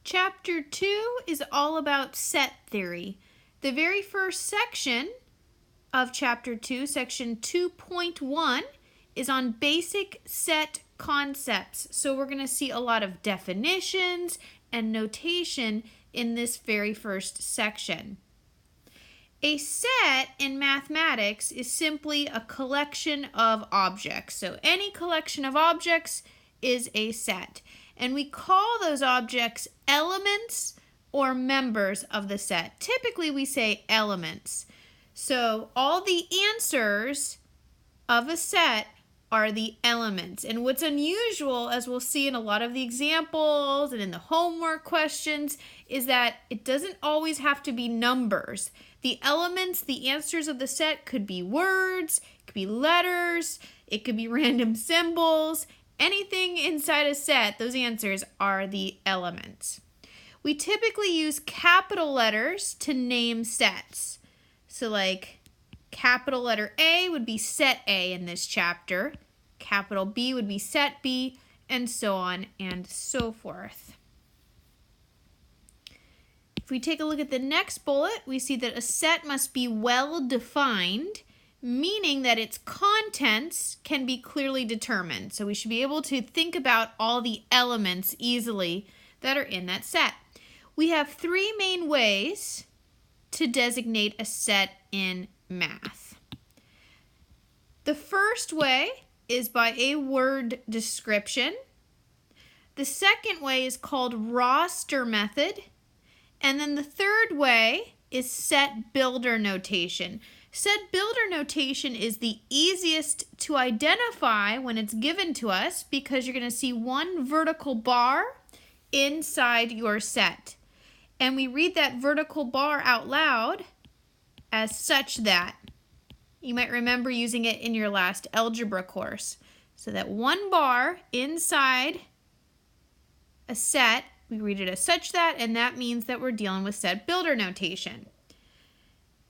Chapter 2 is all about set theory. The very first section of Chapter 2, Section 2.1, is on basic set concepts. So we're going to see a lot of definitions and notation in this very first section. A set in mathematics is simply a collection of objects. So any collection of objects is a set. And we call those objects elements or members of the set. Typically we say elements. So all the answers of a set are the elements. And what's unusual, as we'll see in a lot of the examples and in the homework questions, is that it doesn't always have to be numbers. The elements, the answers of the set could be words, it could be letters, it could be random symbols. Anything inside a set, those answers are the elements. We typically use capital letters to name sets. So like capital letter A would be set A in this chapter. Capital B would be set B, and so on and so forth. If we take a look at the next bullet, we see that a set must be well defined, meaning that its contents can be clearly determined. So we should be able to think about all the elements easily that are in that set. We have three main ways to designate a set in math. The first way is by a word description. The second way is called roster method. And then the third way is set builder notation. Set builder notation is the easiest to identify when it's given to us because you're going to see one vertical bar inside your set. And we read that vertical bar out loud as such that. You might remember using it in your last algebra course. So that one bar inside a set, we read it as such that, and that means that we're dealing with set builder notation.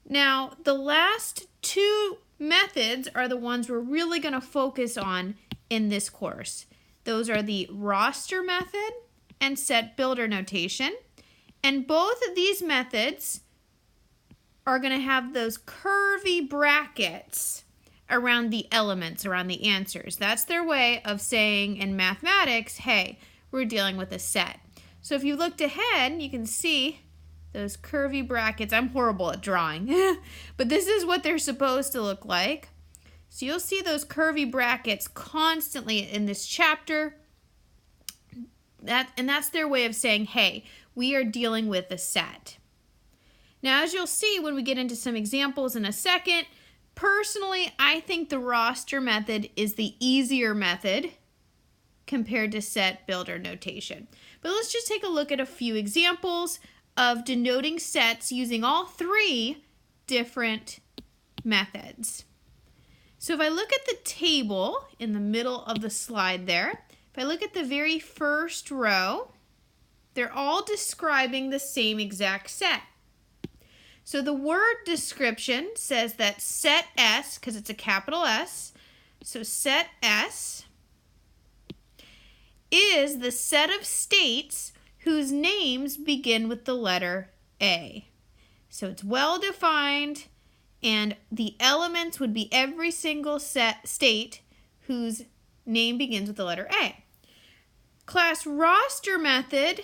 Now, the last two methods are the ones we're really going to focus on in this course. Those are the roster method and set builder notation. And both of these methods are going to have those curvy brackets around the elements, around the answers. That's their way of saying in mathematics, hey, we're dealing with a set. So if you looked ahead, you can see those curvy brackets. I'm horrible at drawing, but this is what they're supposed to look like. So you'll see those curvy brackets constantly in this chapter. That's their way of saying, hey, we are dealing with a set. Now, as you'll see when we get into some examples in a second, personally, I think the roster method is the easier method compared to set builder notation. But let's just take a look at a few examples of denoting sets using all three different methods. So if I look at the table in the middle of the slide there, if I look at the very first row, they're all describing the same exact set. So the word description says that set S, because it's a capital S, so set S is the set of states whose names begin with the letter A. So it's well defined, and the elements would be every single state whose name begins with the letter A. Class roster method,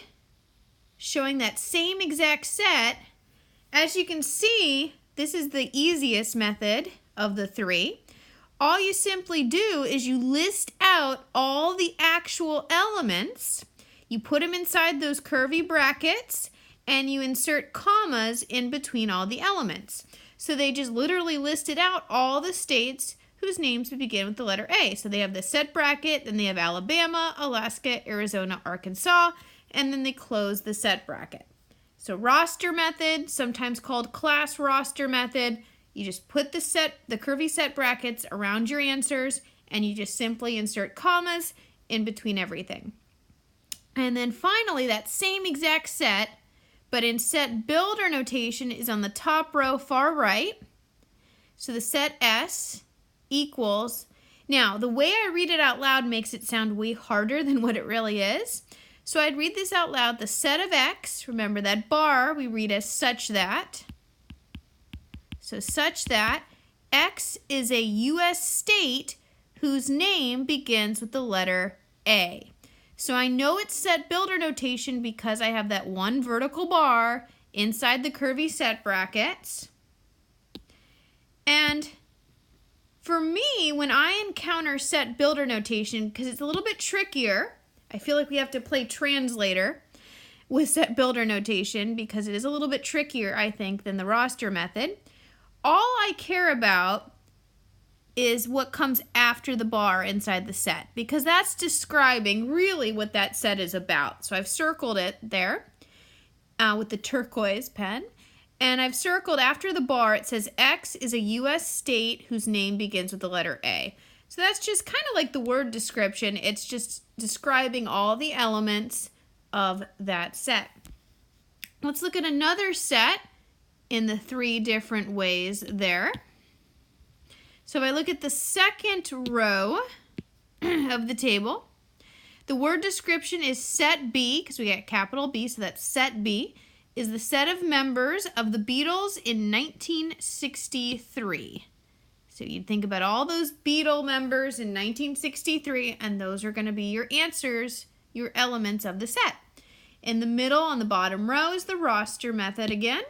showing that same exact set. As you can see, this is the easiest method of the three. All you simply do is you list out all the actual elements, you put them inside those curvy brackets, and you insert commas in between all the elements. So they just literally listed out all the states whose names would begin with the letter A. So they have the set bracket, then they have Alabama, Alaska, Arizona, Arkansas, and then they close the set bracket. So roster method, sometimes called class roster method, you just put the curvy set brackets around your answers, and you just simply insert commas in between everything. And then finally, that same exact set, but in set builder notation, is on the top row far right. So the set S equals, now the way I read it out loud makes it sound way harder than what it really is. So I'd read this out loud. The set of X, remember that bar we read as such that. So such that X is a US state whose name begins with the letter A. So I know it's set builder notation because I have that one vertical bar inside the curvy set brackets. And for me, when I encounter set builder notation, because it's a little bit trickier, I feel like we have to play translator with set builder notation because it is a little bit trickier, I think, than the roster method. All I care about is what comes after the bar inside the set, because that's describing really what that set is about. So I've circled it there with the turquoise pen, and I've circled after the bar, it says X is a US state whose name begins with the letter A. So that's just kind of like the word description. It's just describing all the elements of that set. Let's look at another set in the 3 different ways there. So if I look at the second row of the table, the word description is set B, because we got capital B, so that's set B, is the set of members of the Beatles in 1963. So you'd think about all those Beatle members in 1963, and those are going to be your answers, your elements of the set. In the middle, on the bottom row, is the roster method again.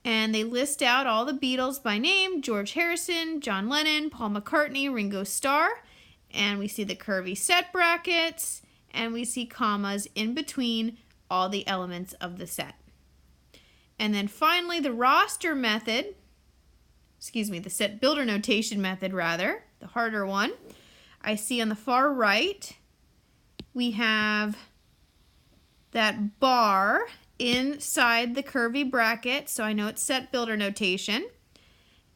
And they list out all the Beatles by name: George Harrison, John Lennon, Paul McCartney, Ringo Starr. And we see the curvy set brackets, and we see commas in between all the elements of the set. And then finally, the roster method, the set builder notation method rather, the harder one. I see on the far right, we have that bar inside the curvy bracket, so I know it's set builder notation.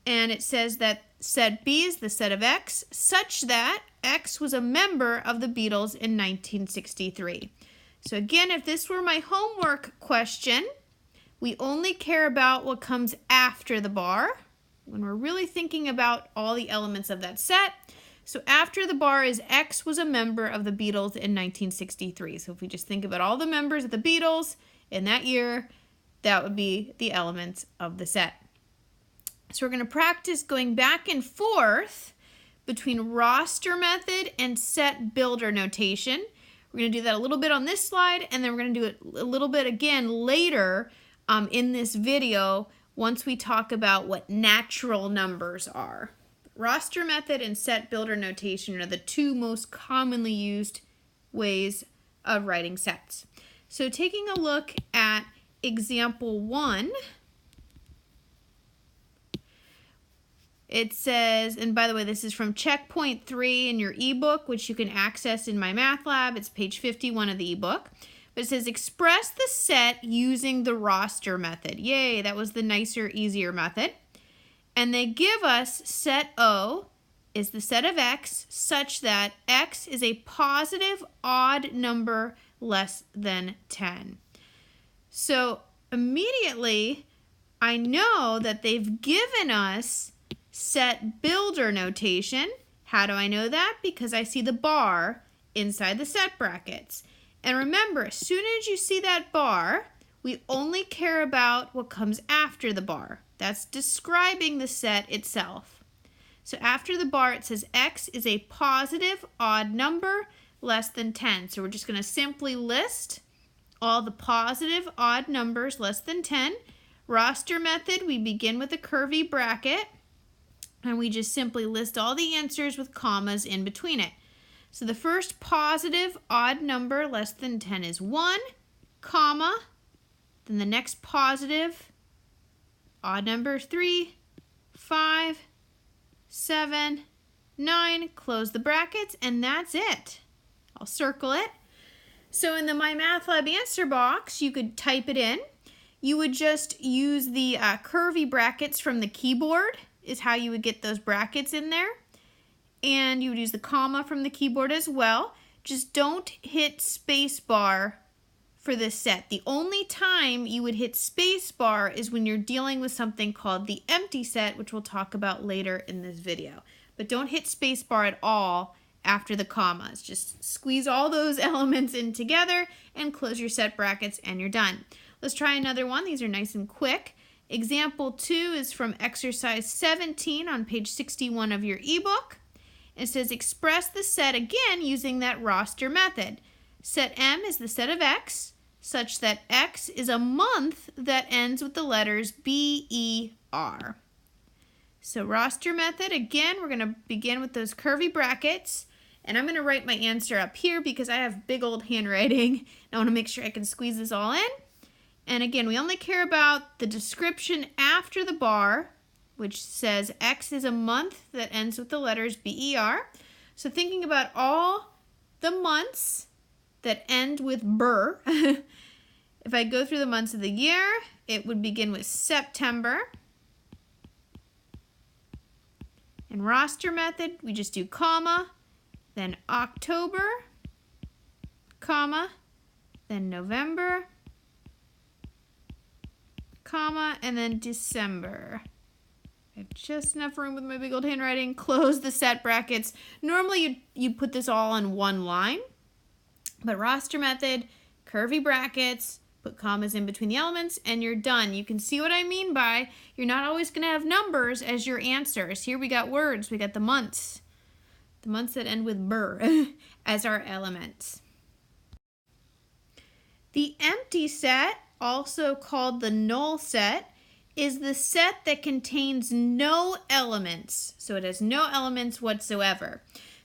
And it says that set B is the set of X, such that X was a member of the Beatles in 1963. So again, if this were my homework question, we only care about what comes after the bar when we're really thinking about all the elements of that set. So after the bar is X was a member of the Beatles in 1963. So if we just think about all the members of the Beatles in that year, that would be the elements of the set. So we're going to practice going back and forth between roster method and set builder notation. We're going to do that a little bit on this slide, and then we're going to do it a little bit again later in this video once we talk about what natural numbers are. Roster method and set builder notation are the 2 most commonly used ways of writing sets. So taking a look at example 1, it says, and by the way, this is from checkpoint 3 in your ebook, which you can access in my math lab. It's page 51 of the ebook. But it says, express the set using the roster method. Yay, that was the nicer, easier method. And they give us set O is the set of X such that X is a positive odd number less than 10. So immediately, I know that they've given us set builder notation. How do I know that? Because I see the bar inside the set brackets. And remember, as soon as you see that bar, we only care about what comes after the bar. That's describing the set itself. So after the bar, it says X is a positive odd number less than 10. So we're just going to simply list all the positive odd numbers less than 10. Roster method, we begin with a curvy bracket, and we just simply list all the answers with commas in between it. So the first positive odd number less than 10 is 1, comma, then the next positive odd number 3, 5, 7, 9, close the brackets, and that's it. I'll circle it. So in the My Math Lab answer box, you could type it in. You would just use the curvy brackets from the keyboard is how you would get those brackets in there. And you would use the comma from the keyboard as well. Just don't hit spacebar for this set. The only time you would hit spacebar is when you're dealing with something called the empty set, which we'll talk about later in this video. But don't hit spacebar at all after the commas. Just squeeze all those elements in together and close your set brackets and you're done. Let's try another one. These are nice and quick. Example 2 is from exercise 17 on page 61 of your ebook. It says express the set again using that roster method. Set M is the set of X, such that X is a month that ends with the letters B-E-R. So roster method, again, we're going to begin with those curvy brackets. And I'm going to write my answer up here because I have big old handwriting. I want to make sure I can squeeze this all in. And again, we only care about the description after the bar, which says X is a month that ends with the letters B-E-R. So thinking about all the months that end with BER, if I go through the months of the year, it would begin with September. In roster method, we just do comma, then October, comma, then November, comma, and then December. I have just enough room with my big old handwriting. Close the set brackets. Normally you put this all in one line, but roster method, curvy brackets, put commas in between the elements, and you're done. You can see what I mean by you're not always going to have numbers as your answers. Here we got words. We got the months that end with BER as our elements. The empty set, also called the null set, is the set that contains no elements. So it has no elements whatsoever.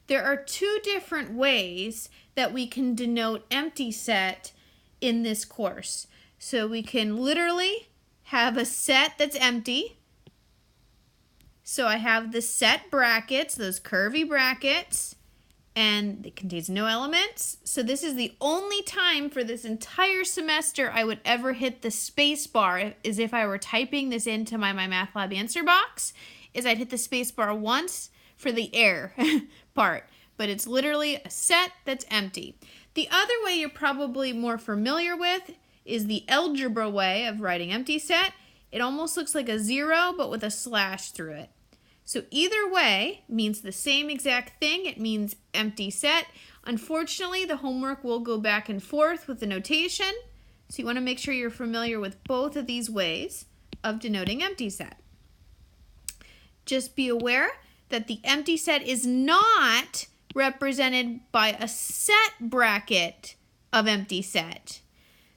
There are two different ways that we can denote empty set in this course. So we can literally have a set that's empty. So I have the set brackets, those curvy brackets, and it contains no elements. So this is the only time for this entire semester I would ever hit the space bar, is if I were typing this into my MyMathLab answer box, is I'd hit the space bar once for the error part. But it's literally a set that's empty. The other way you're probably more familiar with is the algebra way of writing empty set. It almost looks like a 0, but with a slash through it. So either way means the same exact thing. It means empty set. Unfortunately, the homework will go back and forth with the notation. So you want to make sure you're familiar with both of these ways of denoting empty set. Just be aware that the empty set is not represented by a set bracket of empty set.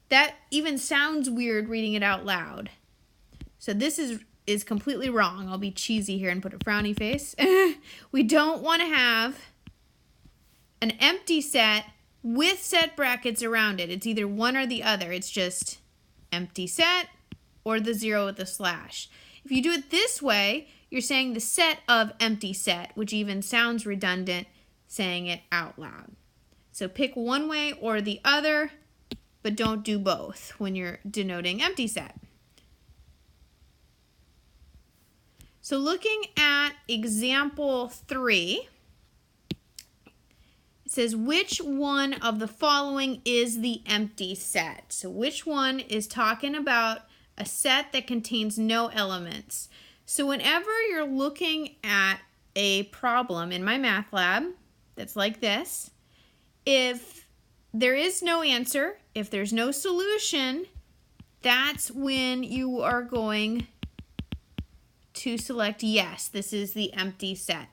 That even sounds weird reading it out loud. So this is completely wrong. I'll be cheesy here and put a frowny face. We don't want to have an empty set with set brackets around it. It's either one or the other. It's just empty set or the 0 with a slash. If you do it this way, you're saying the set of empty set, which even sounds redundant saying it out loud. So pick one way or the other, but don't do both when you're denoting empty set. So looking at example 3, it says which one of the following is the empty set? So which one is talking about a set that contains no elements? So whenever you're looking at a problem in MyMathLab that's like this, if there is no answer, if there's no solution, that's when you are going to select yes, this is the empty set.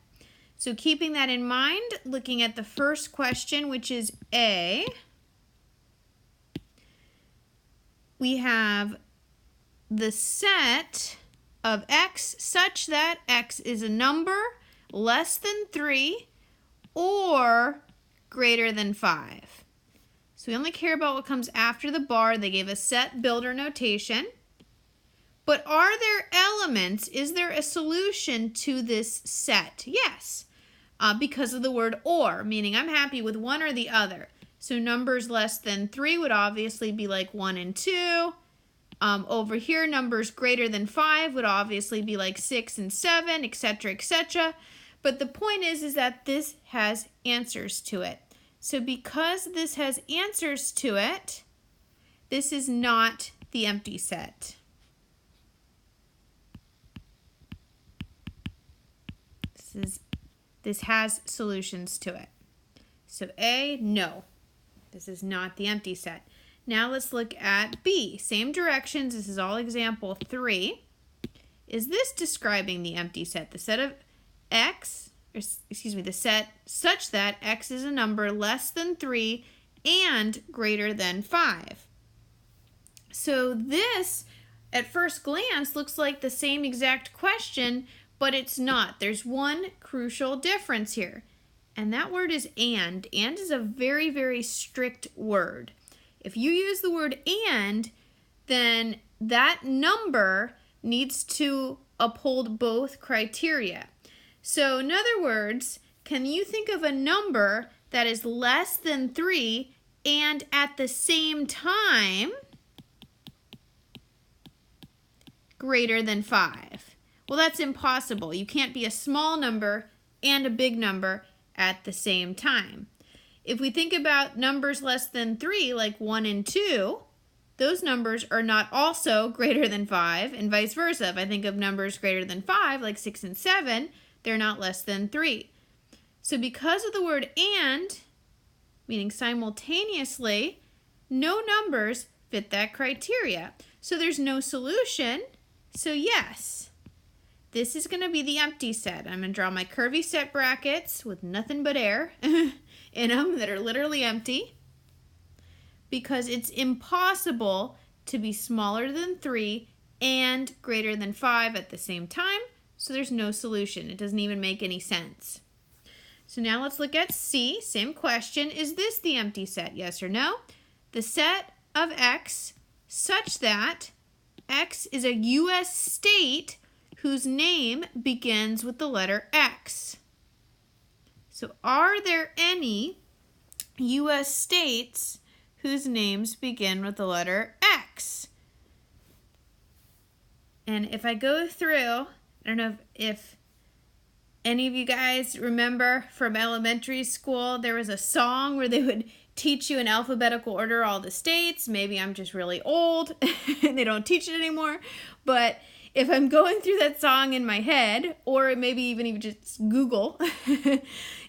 So keeping that in mind, looking at the first question, which is A, we have the set of X such that X is a number less than 3 or greater than 5. So we only care about what comes after the bar. They gave a set builder notation. But are there elements? Is there a solution to this set? Yes, because of the word or, meaning I'm happy with one or the other. So numbers less than 3 would obviously be like 1 and 2. Over here, numbers greater than 5 would obviously be like 6 and 7, etc., etc. But the point is that this has answers to it. So because this has answers to it, this is not the empty set. This has solutions to it. So A, no. This is not the empty set. Now let's look at B. Same directions. This is all example 3. Is this describing the empty set? The set of X, or excuse me, the set such that X is a number less than 3 and greater than 5. So this, at first glance, looks like the same exact question, but it's not. There's one crucial difference here, and that word is and. And is a very, very strict word. If you use the word and, then that number needs to uphold both criteria. So in other words, can you think of a number that is less than 3 and at the same time greater than 5? Well, that's impossible. You can't be a small number and a big number at the same time. If we think about numbers less than 3, like 1 and 2, those numbers are not also greater than 5, and vice versa. If I think of numbers greater than 5, like 6 and 7, they're not less than 3. So because of the word and, meaning simultaneously, no numbers fit that criteria. So there's no solution. So yes, this is going to be the empty set. I'm going to draw my curvy set brackets with nothing but air in them that are literally empty, because it's impossible to be smaller than 3 and greater than 5 at the same time, so there's no solution. It doesn't even make any sense. So now let's look at C. Same question. Is this the empty set? Yes or no? The set of X such that X is a U.S. state whose name begins with the letter X. So are there any U.S. states whose names begin with the letter X? And if I go through, I don't know if any of you guys remember from elementary school, there was a song where they would teach you in alphabetical order all the states. Maybe I'm just really old and they don't teach it anymore. But if I'm going through that song in my head, or maybe even just Google,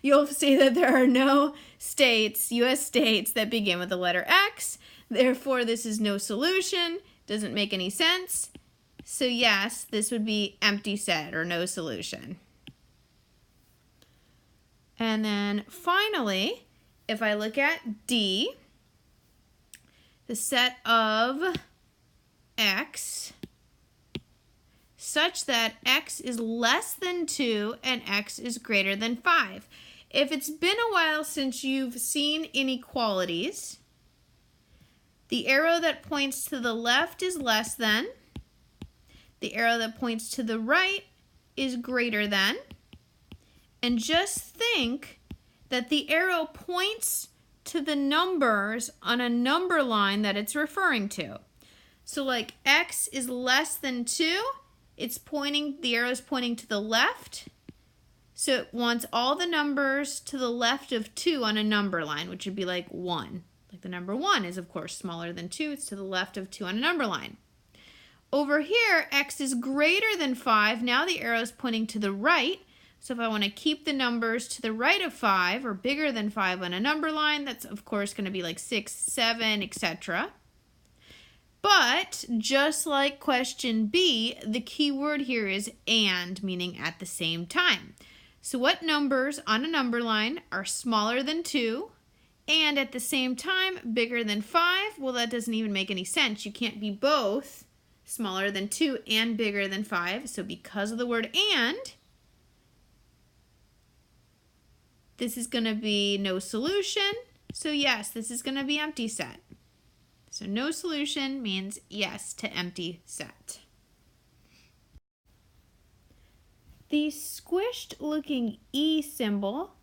you'll see that there are no states, U.S. states, that begin with the letter X. Therefore, this is no solution. Doesn't make any sense. So yes, this would be empty set or no solution. And then finally, if I look at D, the set of X such that X is less than 2 and X is greater than 5. If it's been a while since you've seen inequalities, the arrow that points to the left is less than, the arrow that points to the right is greater than, and just think that the arrow points to the numbers on a number line that it's referring to. So like X is less than 2, the arrow is pointing to the left, so it wants all the numbers to the left of 2 on a number line, which would be like 1. Like the number 1 is, of course, smaller than 2. It's to the left of 2 on a number line. Over here, X is greater than 5. Now the arrow is pointing to the right. So if I want to keep the numbers to the right of 5 or bigger than 5 on a number line, that's, of course, going to be like 6, 7, etc. But just like question B, the key word here is and, meaning at the same time. So what numbers on a number line are smaller than 2 and at the same time bigger than 5? Well, that doesn't even make any sense. You can't be both smaller than 2 and bigger than 5. So because of the word and, this is going to be no solution. So yes, this is going to be empty set. So no solution means yes to empty set. The squished looking E symbol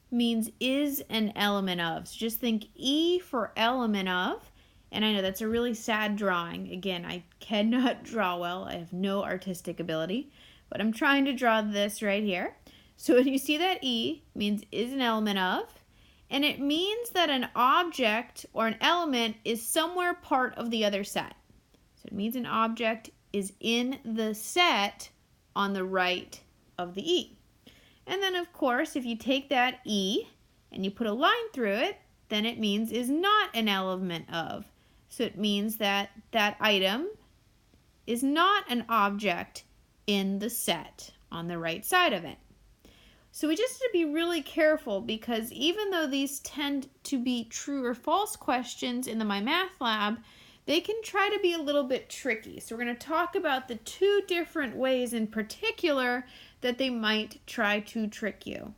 means is an element of. So just think E for element of. And I know that's a really sad drawing. Again, I cannot draw well. I have no artistic ability. But I'm trying to draw this right here. So when you see that E, it means is an element of. And it means that an object or an element is somewhere part of the other set. So it means an object is in the set on the right of the E. And then, of course, if you take that E and you put a line through it, then it means is not an element of. So it means that that item is not an object in the set on the right side of it. So we just have to be really careful, because even though these tend to be true or false questions in the My Math Lab, they can try to be a little bit tricky. So we're going to talk about the two different ways in particular that they might try to trick you.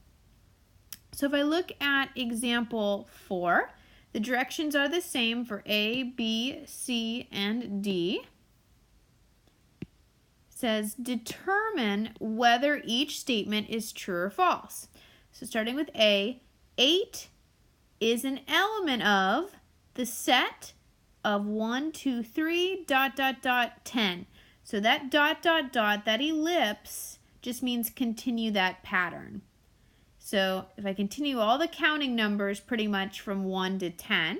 So if I look at example 4, the directions are the same for A, B, C, and D. Says determine whether each statement is true or false. So starting with A, 8 is an element of the set of 1, 2, 3, ... 10. So that ... that ellipse just means continue that pattern. So if I continue all the counting numbers pretty much from 1 to 10,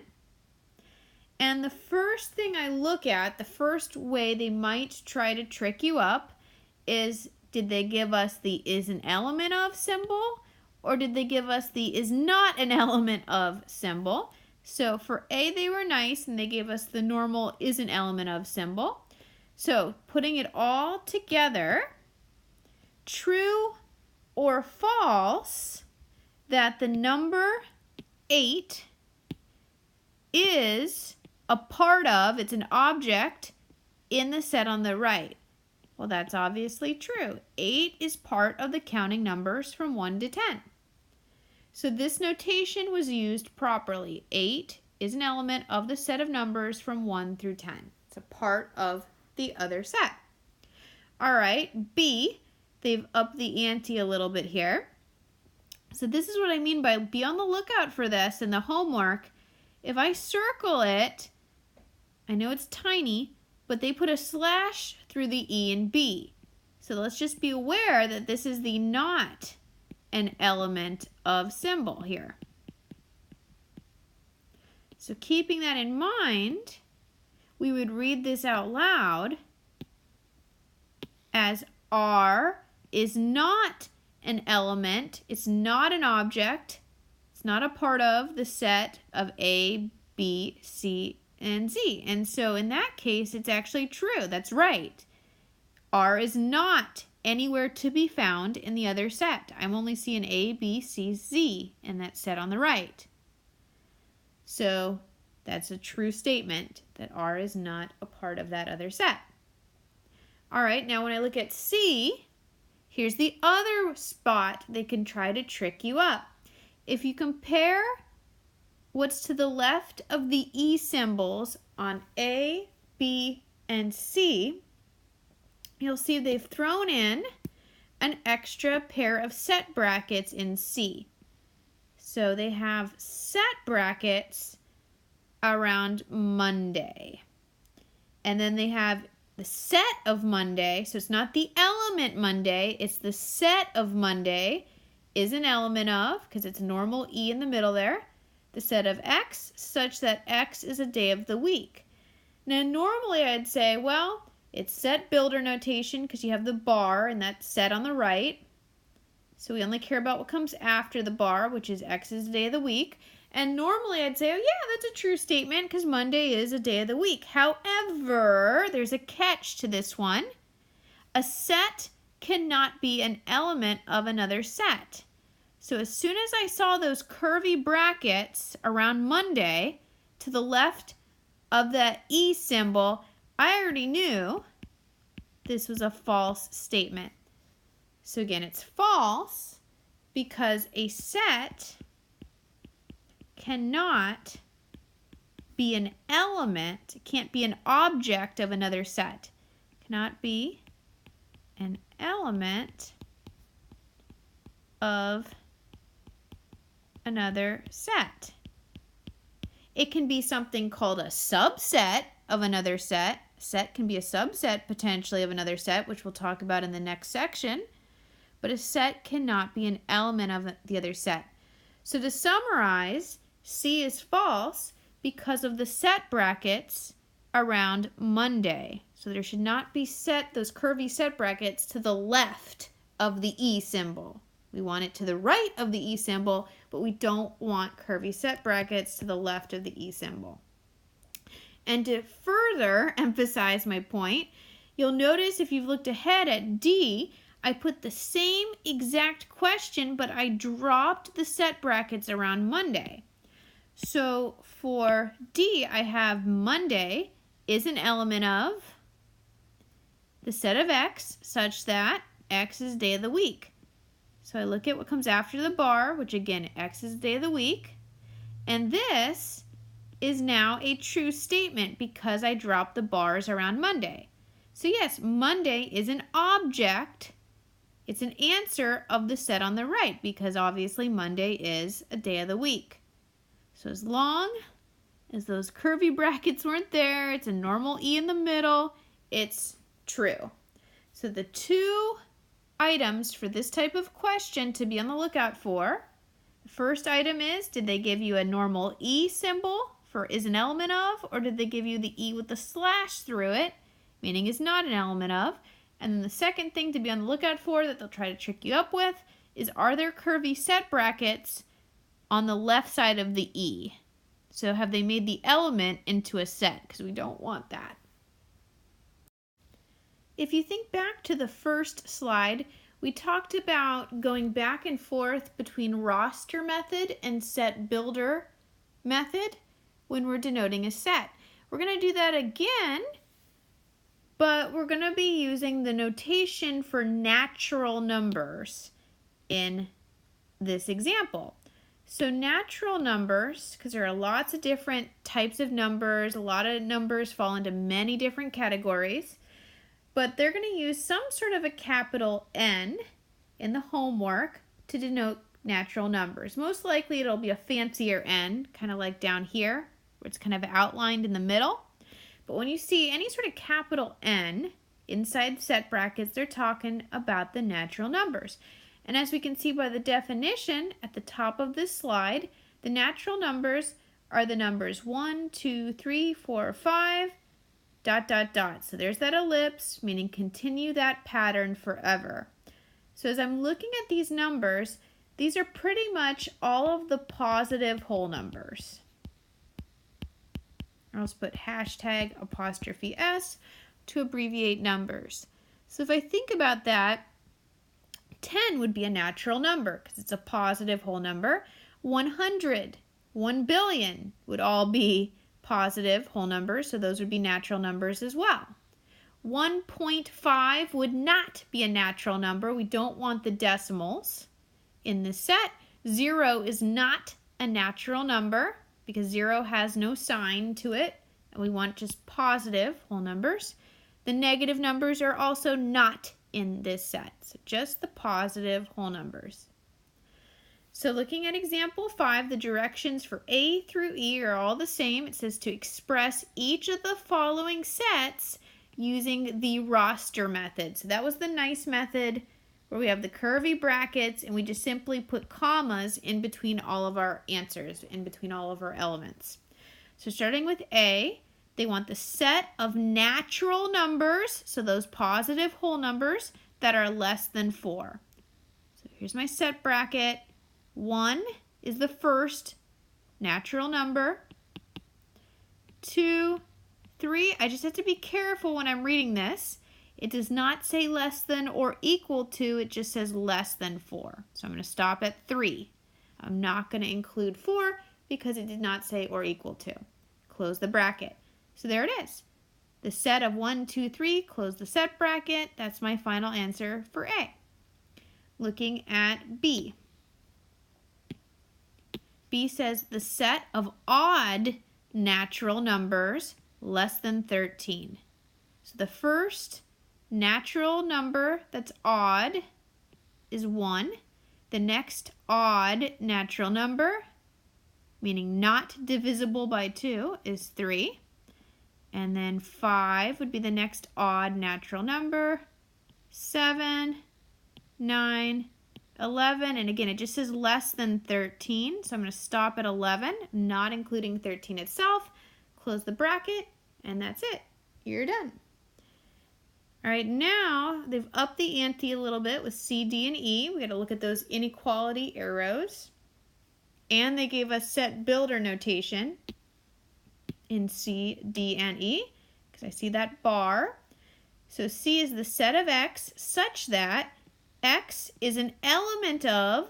and the first thing I look at, the first way they might try to trick you up is, did they give us the is an element of symbol, or did they give us the is not an element of symbol? So for A, they were nice and they gave us the normal is an element of symbol. So putting it all together, true or false that the number 8 is a part of, it's an object in the set on the right. Well, that's obviously true. 8 is part of the counting numbers from 1 to 10. So this notation was used properly. 8 is an element of the set of numbers from 1 through 10. It's a part of the other set. All right, B, they've upped the ante a little bit here. So this is what I mean by be on the lookout for this in the homework. If I circle it, I know it's tiny, but they put a slash through the E and B. So let's just be aware that this is the not an element of symbol here. So keeping that in mind, we would read this out loud as R is not an element, it's not an object, it's not a part of the set of A, B, C, and Z. And so in that case, it's actually true. That's right. R is not anywhere to be found in the other set. I'm only seeing A, B, C, Z in that set on the right. So that's a true statement that R is not a part of that other set. All right, now when I look at C, here's the other spot they can try to trick you up. If you compare what's to the left of the E symbols on A, B, and C, you'll see they've thrown in an extra pair of set brackets in C. So they have set brackets around Monday. And then they have the set of Monday, so it's not the element Monday, it's the set of Monday is an element of, because it's normal E in the middle there, the set of X such that X is a day of the week. Now normally I'd say, well, it's set builder notation because you have the bar and that's set on the right. So we only care about what comes after the bar, which is X is a day of the week. And normally I'd say, oh yeah, that's a true statement because Monday is a day of the week. However, there's a catch to this one. A set cannot be an element of another set. So as soon as I saw those curvy brackets around Monday to the left of that E symbol, I already knew this was a false statement. So again, it's false because a set cannot be an element, it can't be an object of another set. It cannot be an element of another set. It can be something called a subset of another set. Set can be a subset potentially of another set, which we'll talk about in the next section. But a set cannot be an element of the other set. So to summarize, C is false because of the set brackets around Monday. So there should not be those curvy set brackets to the left of the E symbol. We want it to the right of the E symbol, but we don't want curvy set brackets to the left of the E symbol. And to further emphasize my point, you'll notice if you've looked ahead at D, I put the same exact question, but I dropped the set brackets around Monday. So for D, I have Monday is an element of the set of X such that X is day of the week. So I look at what comes after the bar, which again, X is day of the week. And this is now a true statement because I dropped the bars around Monday. So yes, Monday is an object. It's an answer of the set on the right because obviously Monday is a day of the week. So as long as those curvy brackets weren't there, it's a normal E in the middle, it's true. So the two items for this type of question to be on the lookout for, the first item is, did they give you a normal E symbol for is an element of, or did they give you the E with the slash through it, meaning is not an element of? And then the second thing to be on the lookout for that they'll try to trick you up with is, are there curvy set brackets on the left side of the E? So have they made the element into a set? Because we don't want that. If you think back to the first slide, we talked about going back and forth between roster method and set builder method when we're denoting a set. We're going to do that again, but we're going to be using the notation for natural numbers in this example. So natural numbers, because there are lots of different types of numbers, a lot of numbers fall into many different categories, but they're going to use some sort of a capital N in the homework to denote natural numbers. Most likely it'll be a fancier N, kind of like down here, where it's kind of outlined in the middle. But when you see any sort of capital N inside set brackets, they're talking about the natural numbers. And as we can see by the definition at the top of this slide, the natural numbers are the numbers 1, 2, 3, 4, 5, ... So there's that ellipse, meaning continue that pattern forever. So as I'm looking at these numbers, these are pretty much all of the positive whole numbers. I'll just put hashtag apostrophe S to abbreviate numbers. So if I think about that, 10 would be a natural number because it's a positive whole number. 100, 1 billion would all be positive whole numbers, so those would be natural numbers as well. 1.5 would not be a natural number. We don't want the decimals in this set. 0 is not a natural number because 0 has no sign to it, and we want just positive whole numbers. The negative numbers are also not in this set, so just the positive whole numbers. So looking at example 5, the directions for A through E are all the same. It says to express each of the following sets using the roster method. So that was the nice method where we have the curvy brackets and we just simply put commas in between all of our answers, in between all of our elements. So starting with A, they want the set of natural numbers, so those positive whole numbers that are less than 4. So here's my set bracket. 1 is the first natural number. 2, 3, I just have to be careful when I'm reading this. It does not say less than or equal to, it just says less than 4. So I'm going to stop at 3. I'm not going to include 4 because it did not say or equal to. Close the bracket. So there it is. The set of 1, 2, 3, close the set bracket. That's my final answer for A. Looking at B. B says the set of odd natural numbers less than 13. So the first natural number that's odd is 1. The next odd natural number, meaning not divisible by 2, is 3. And then 5 would be the next odd natural number. 7, 9, 11, and again, it just says less than 13, so I'm going to stop at 11, not including 13 itself. Close the bracket, and that's it. You're done. All right, now they've upped the ante a little bit with C, D, and E. We got to look at those inequality arrows. And they gave us set builder notation in C, D, and E, because I see that bar. So C is the set of X such that X is an element of,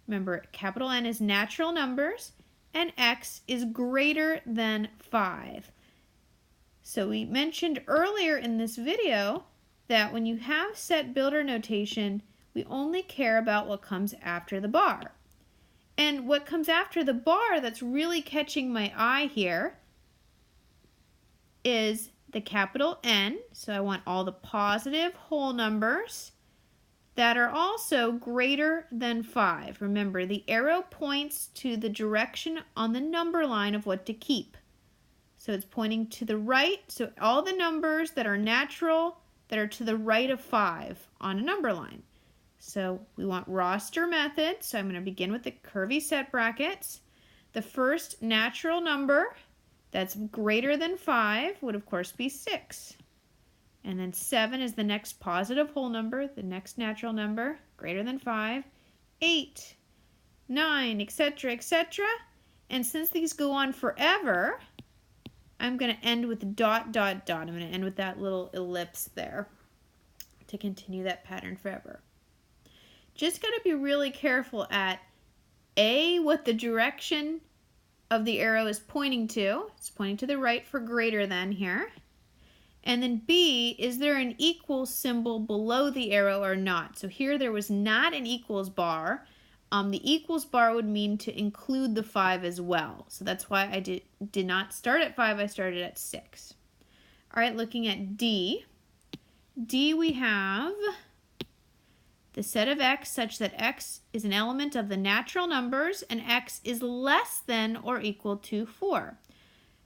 remember, capital N is natural numbers, and X is greater than 5. So we mentioned earlier in this video that when you have set builder notation, we only care about what comes after the bar. And what comes after the bar that's really catching my eye here is the capital N. So I want all the positive whole numbers that are also greater than 5. Remember, the arrow points to the direction on the number line of what to keep. So it's pointing to the right. So all the numbers that are natural that are to the right of 5 on a number line. So we want roster method, so I'm going to begin with the curvy set brackets. The first natural number that's greater than 5 would of course be 6. And then 7 is the next positive whole number, the next natural number, greater than 5. 8, 9, etc., etc. And since these go on forever, I'm going to end with dot, dot, dot. I'm going to end with that little ellipse there to continue that pattern forever. Just got to be really careful at A, what the direction of the arrow is pointing to. It's pointing to the right for greater than here. And then B, is there an equal symbol below the arrow or not? So here there was not an equals bar. The equals bar would mean to include the 5 as well. So that's why I did not start at 5, I started at 6. All right, looking at D. D we have the set of X such that X is an element of the natural numbers and X is less than or equal to 4.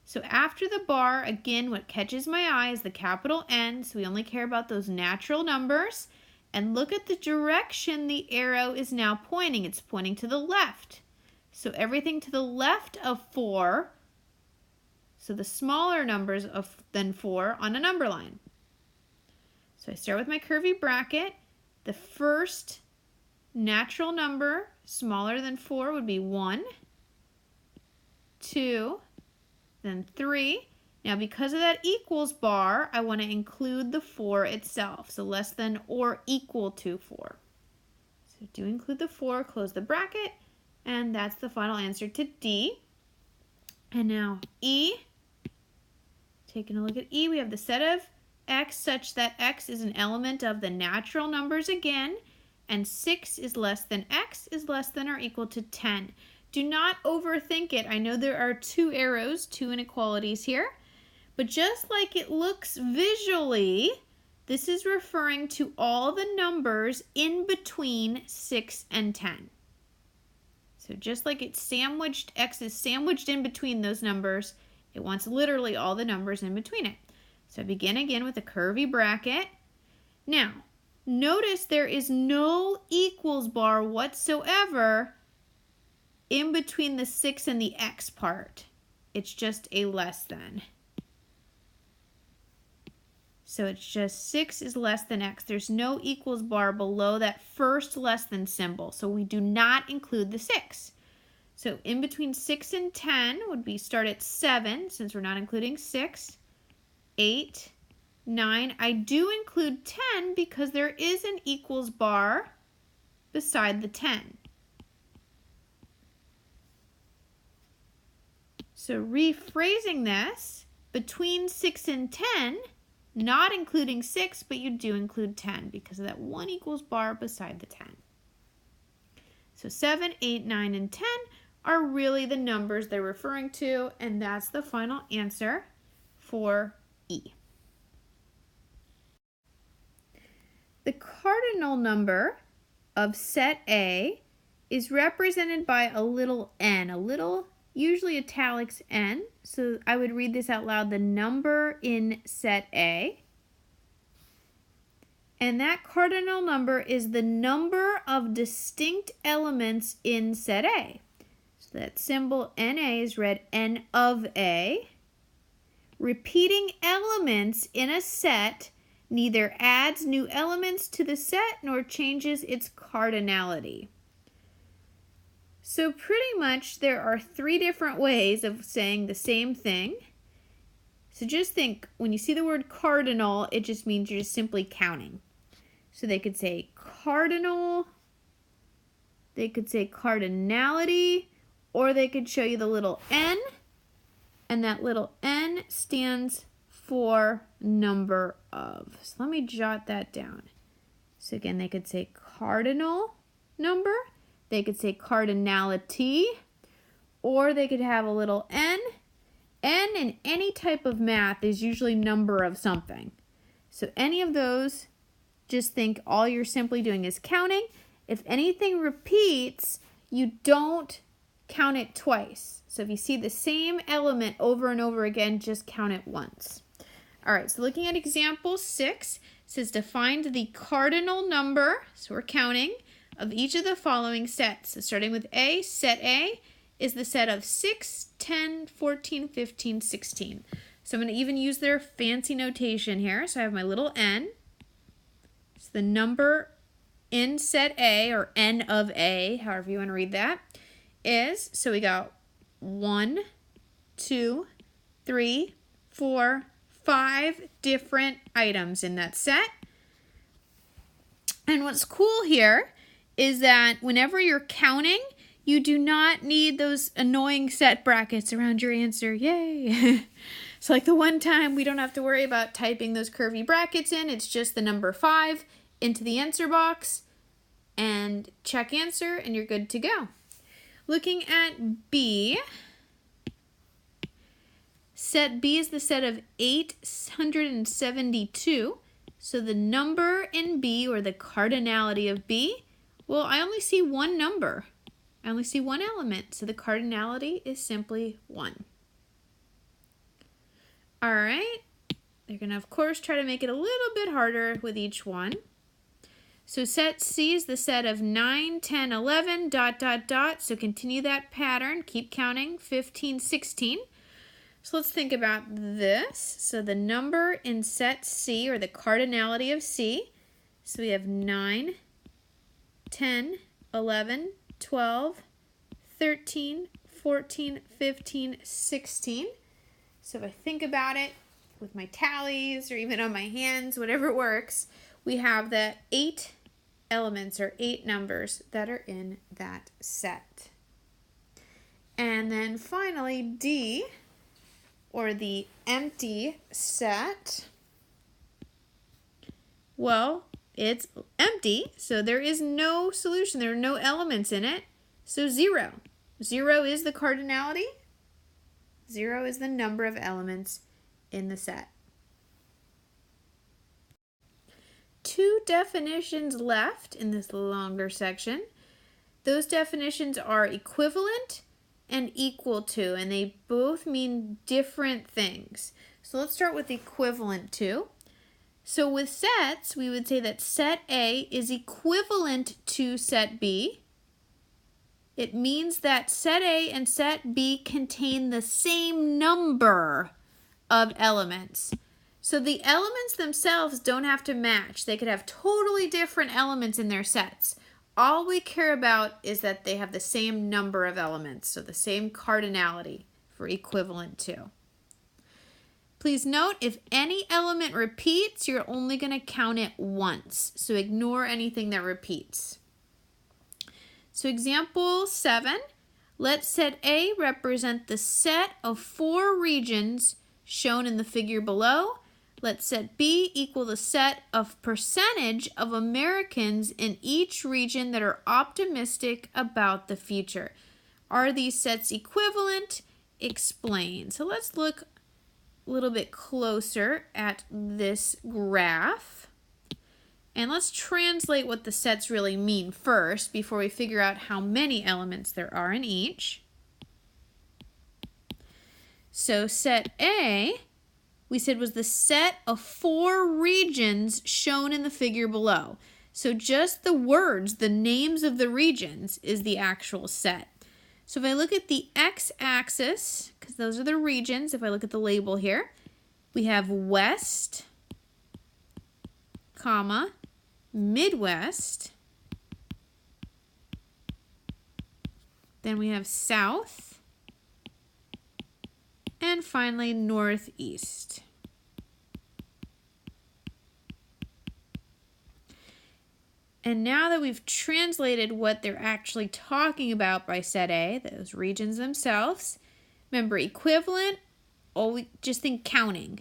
So after the bar, again, what catches my eye is the capital N, so we only care about those natural numbers. And look at the direction the arrow is now pointing. It's pointing to the left. So everything to the left of 4, so the smaller numbers than 4 on a number line. So I start with my curvy bracket. The first natural number smaller than 4 would be 1, 2, then 3. Now because of that equals bar, I want to include the 4 itself. So less than or equal to 4. So do include the 4, close the bracket, and that's the final answer to D. And now E. Taking a look at E, we have the set of X such that X is an element of the natural numbers again, and 6 is less than X is less than or equal to 10. Do not overthink it. I know there are 2 arrows, 2 inequalities here, but just like it looks visually, this is referring to all the numbers in between 6 and 10. So just like it's sandwiched, X is sandwiched in between those numbers, it wants literally all the numbers in between it. So I begin again with a curvy bracket. Now, notice there is no equals bar whatsoever in between the 6 and the X part. It's just a less than. So it's just 6 is less than X. There's no equals bar below that first less than symbol. So we do not include the 6. So in between 6 and 10 would be start at 7, since we're not including 6. 8, 9. I do include 10 because there is an equals bar beside the 10. So rephrasing this, between 6 and 10, not including 6, but you do include 10 because of that one equals bar beside the 10. So 7, 8, 9, and 10 are really the numbers they're referring to, and that's the final answer for E. The cardinal number of set A is represented by a little n, a little, usually italics n. So I would read this out loud, the number in set A. And that cardinal number is the number of distinct elements in set A. So that symbol NA is read N of A. Repeating elements in a set neither adds new elements to the set nor changes its cardinality. So pretty much there are three different ways of saying the same thing. So just think, when you see the word cardinal, it just means you're just simply counting. So they could say cardinal, they could say cardinality, or they could show you the little n, and that little n stands for number of. So let me jot that down. So again, they could say cardinal number, they could say cardinality, or they could have a little n. N in any type of math is usually number of something. So any of those, just think all you're simply doing is counting. If anything repeats, you don't count it twice. So if you see the same element over and over again, just count it once. All right, so looking at example 6, it says to find the cardinal number, so we're counting, of each of the following sets. So starting with A, set A is the set of 6, 10, 14, 15, 16. So I'm going to even use their fancy notation here. So I have my little n. So the number in set A, or n of A, however you want to read that, is, so we got 1, 2, 3, 4, 5 different items in that set. And what's cool here is that whenever you're counting, you do not need those annoying set brackets around your answer. Yay! So like the one time we don't have to worry about typing those curvy brackets in. It's just the number 5 into the answer box and check answer, and you're good to go. Looking at B, set B is the set of 872. So the number in B, or the cardinality of B, well, I only see one number. I only see one element, so the cardinality is simply 1. All right, they're going to, of course, try to make it a little bit harder with each one. So set C is the set of 9, 10, 11, ... So continue that pattern. Keep counting, 15, 16. So let's think about this. So the number in set C, or the cardinality of C, so we have 9, 10, 11, 12, 13, 14, 15, 16. So if I think about it with my tallies or even on my hands, whatever works, we have the 8 elements, or 8 numbers that are in that set. And then finally D, or the empty set. Well, it's empty, so there is no solution. There are no elements in it. So 0. 0 is the cardinality. 0 is the number of elements in the set. 2 definitions left in this longer section. Those definitions are equivalent and equal to, and they both mean different things. So let's start with equivalent to. So with sets, we would say that set A is equivalent to set B. It means that set A and set B contain the same number of elements. So the elements themselves don't have to match. They could have totally different elements in their sets. All we care about is that they have the same number of elements, so the same cardinality for equivalent to. Please note, if any element repeats, you're only going to count it once. So ignore anything that repeats. So example 7, let set A represent the set of 4 regions shown in the figure below. Let set B equal the set of percentage of Americans in each region that are optimistic about the future. Are these sets equivalent? Explain. So let's look a little bit closer at this graph. And let's translate what the sets really mean first before we figure out how many elements there are in each. So set A, we said, was the set of 4 regions shown in the figure below. So just the words, the names of the regions, is the actual set. So if I look at the x-axis, because those are the regions, if I look at the label here, we have West, comma, Midwest. Then we have South. And finally, Northeast. And now that we've translated what they're actually talking about by set A, those regions themselves, remember equivalent, just think counting.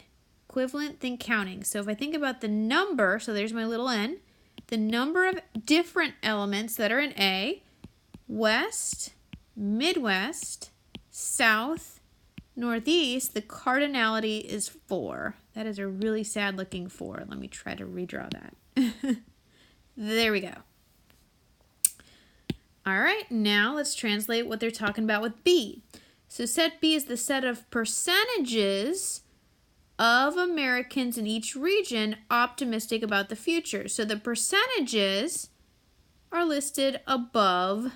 Equivalent, think counting. So if I think about the number, so there's my little n, the number of different elements that are in A, West, Midwest, South, Northeast, the cardinality is 4. That is a really sad looking 4. Let me try to redraw that. There we go. All right, now let's translate what they're talking about with B. So set B is the set of percentages of Americans in each region optimistic about the future. So the percentages are listed above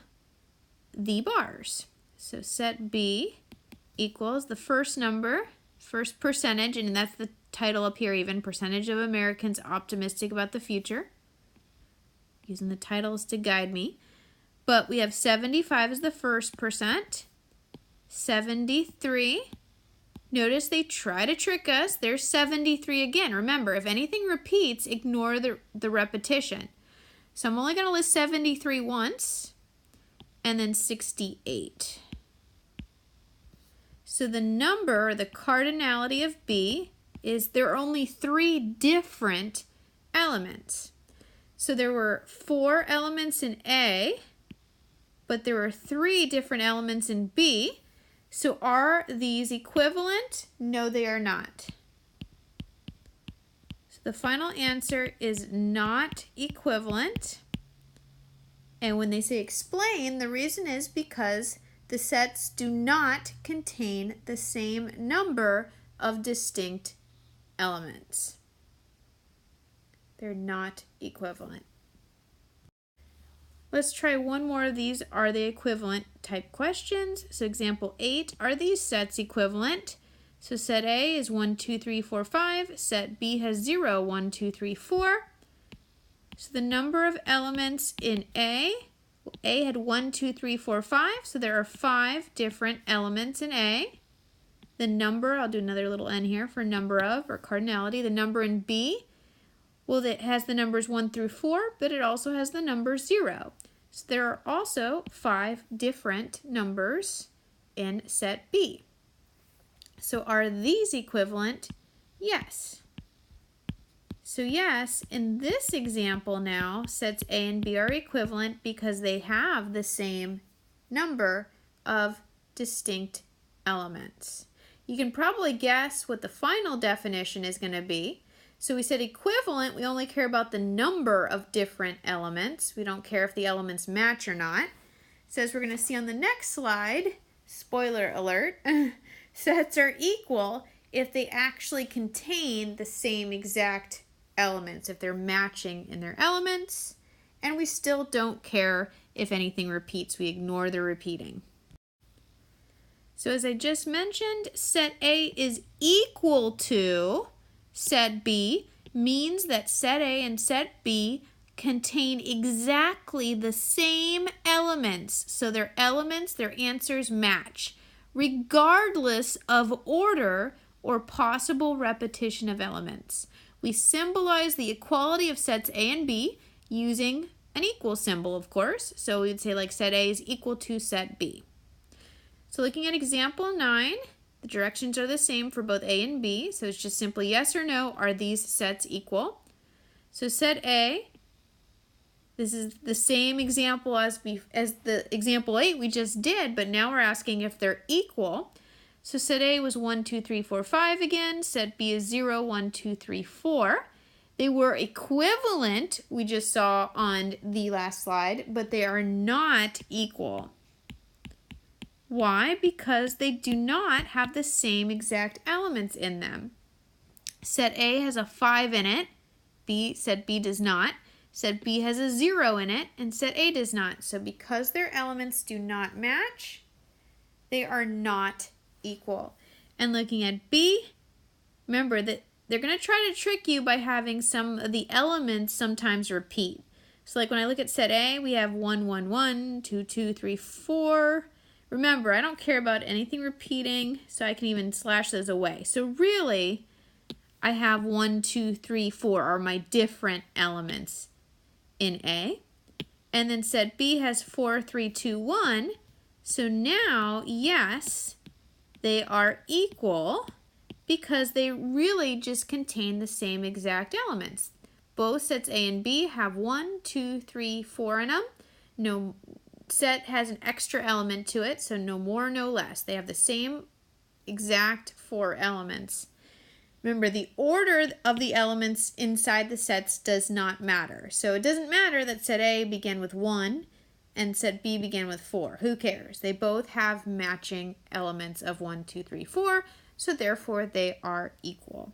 the bars. So set B equals the first number, first percentage, and that's the title up here even, percentage of Americans optimistic about the future. Using the titles to guide me. But we have 75 as the first percent, 73. Notice they try to trick us. There's 73 again. Remember, if anything repeats, ignore the repetition. So I'm only going to list 73 once, and then 68. So the number, the cardinality of B, is there are only 3 different elements. So there were 4 elements in A, but there were 3 different elements in B. So are these equivalent? No, they are not. So the final answer is not equivalent. And when they say explain, the reason is because the sets do not contain the same number of distinct elements. They're not equivalent. Let's try one more of these are they equivalent type questions. So example 8, are these sets equivalent? So set A is 1, 2, 3, 4, 5. Set B has 0, 1, 2, 3, 4. So the number of elements in A had 1, 2, 3, 4, 5. So there are 5 different elements in A. The number, I'll do another little n here for number of or cardinality. The number in B, well, it has the numbers 1 through 4, but it also has the number 0. So there are also 5 different numbers in set B. So are these equivalent? Yes. So yes, in this example now, sets A and B are equivalent because they have the same number of distinct elements. You can probably guess what the final definition is going to be. So we said equivalent, we only care about the number of different elements. We don't care if the elements match or not. So as we're going to see on the next slide, spoiler alert, sets are equal if they actually contain the same exact elements, if they're matching in their elements, and we still don't care if anything repeats. We ignore the repeating. So as I just mentioned, set A is equal to set B means that set A and set B contain exactly the same elements. So their elements, their answers match, regardless of order or possible repetition of elements. We symbolize the equality of sets A and B using an equal symbol, of course. So we'd say like set A is equal to set B. So looking at example 9, the directions are the same for both A and B, so it's just simply yes or no, are these sets equal? So set A, this is the same example as the example 8 we just did, but now we're asking if they're equal. So set A was 1, 2, 3, 4, 5 again. Set B is 0, 1, 2, 3, 4. They were equivalent, we just saw on the last slide, but they are not equal. Why? Because they do not have the same exact elements in them. Set A has a 5 in it. Set B does not. Set B has a 0 in it, and set A does not. So because their elements do not match, they are not equal. And looking at B, remember that they're going to try to trick you by having some of the elements sometimes repeat. So like when I look at set A, we have 1, 1, 1, 2, 2, 3, 4. Remember, I don't care about anything repeating, so I can even slash those away. So really, I have 1, 2, 3, 4 are my different elements in A. And then set B has 4, 3, 2, 1. So now, yes, they are equal because they really just contain the same exact elements. Both sets A and B have 1, 2, 3, 4 in them. No set has an extra element to it, so no more, no less. They have the same exact 4 elements. Remember, the order of the elements inside the sets does not matter. So it doesn't matter that set A began with 1 and set B began with 4. Who cares? They both have matching elements of 1, 2, 3, 4, so therefore they are equal.